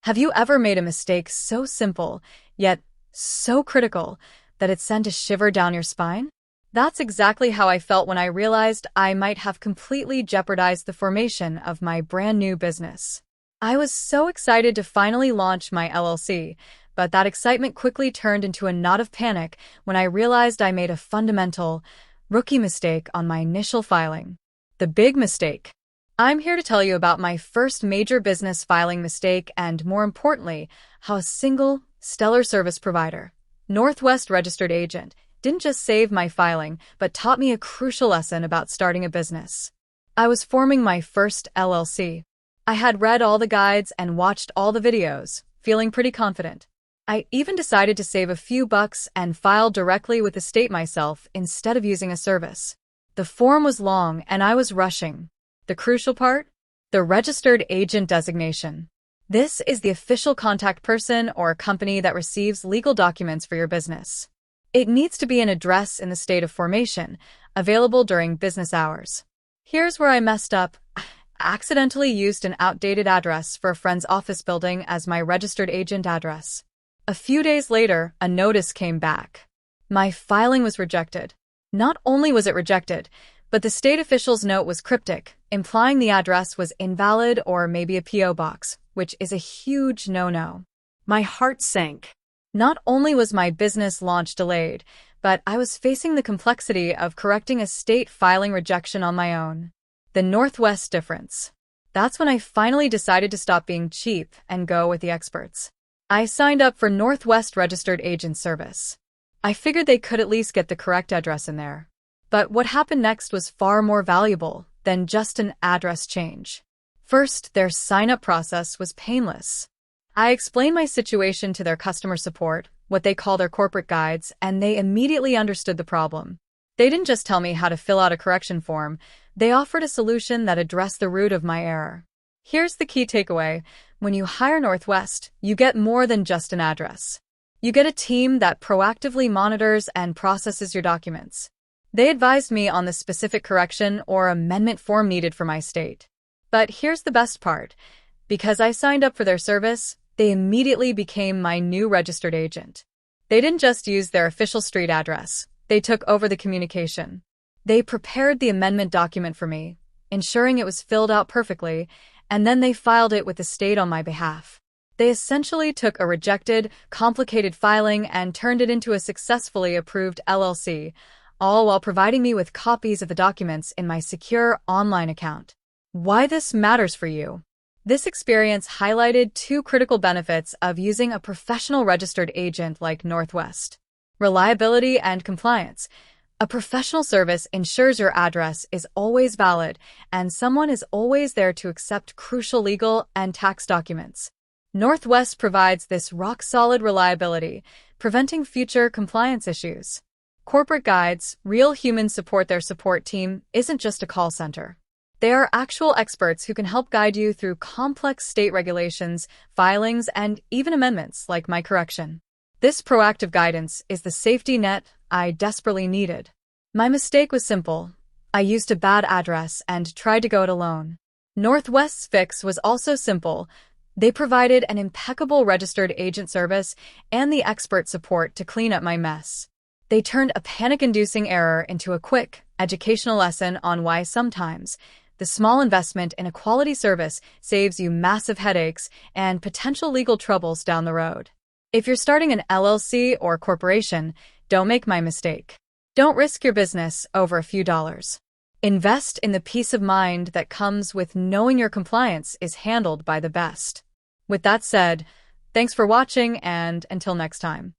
Have you ever made a mistake so simple, yet so critical, that it sent a shiver down your spine? That's exactly how I felt when I realized I might have completely jeopardized the formation of my brand new business. I was so excited to finally launch my LLC, but that excitement quickly turned into a knot of panic when I realized I made a fundamental, rookie mistake on my initial filing. The big mistake. I'm here to tell you about my first major business filing mistake and, more importantly, how a single, stellar service provider, Northwest registered agent, didn't just save my filing, but taught me a crucial lesson about starting a business. I was forming my first LLC. I had read all the guides and watched all the videos, feeling pretty confident. I even decided to save a few bucks and file directly with the state myself instead of using a service. The form was long and I was rushing. The crucial part? The registered agent designation. This is the official contact person or company that receives legal documents for your business. It needs to be an address in the state of formation, available during business hours. Here's where I messed up. I accidentally used an outdated address for a friend's office building as my registered agent address. A few days later, a notice came back. My filing was rejected. Not only was it rejected, but the state official's note was cryptic, implying the address was invalid or maybe a P.O. box, which is a huge no-no. My heart sank. Not only was my business launch delayed, but I was facing the complexity of correcting a state filing rejection on my own. The Northwest difference. That's when I finally decided to stop being cheap and go with the experts. I signed up for Northwest Registered Agent Service. I figured they could at least get the correct address in there. But what happened next was far more valuable than just an address change. First, their sign-up process was painless. I explained my situation to their customer support, what they call their corporate guides, and they immediately understood the problem. They didn't just tell me how to fill out a correction form, they offered a solution that addressed the root of my error. Here's the key takeaway. When you hire Northwest, you get more than just an address. You get a team that proactively monitors and processes your documents. They advised me on the specific correction or amendment form needed for my state. But here's the best part. Because I signed up for their service, they immediately became my new registered agent. They didn't just use their official street address. They took over the communication. They prepared the amendment document for me, ensuring it was filled out perfectly, and then they filed it with the state on my behalf. They essentially took a rejected, complicated filing and turned it into a successfully approved LLC, all while providing me with copies of the documents in my secure online account. Why this matters for you? This experience highlighted two critical benefits of using a professional registered agent like Northwest: reliability and compliance. A professional service ensures your address is always valid and someone is always there to accept crucial legal and tax documents. Northwest provides this rock-solid reliability, preventing future compliance issues. Corporate guides, real humans support. Their support team isn't just a call center. They are actual experts who can help guide you through complex state regulations, filings, and even amendments like my correction. This proactive guidance is the safety net I desperately needed. My mistake was simple. I used a bad address and tried to go it alone. Northwest's fix was also simple. They provided an impeccable registered agent service and the expert support to clean up my mess. They turned a panic-inducing error into a quick, educational lesson on why sometimes the small investment in a quality service saves you massive headaches and potential legal troubles down the road. If you're starting an LLC or corporation, don't make my mistake. Don't risk your business over a few dollars. Invest in the peace of mind that comes with knowing your compliance is handled by the best. With that said, thanks for watching and until next time.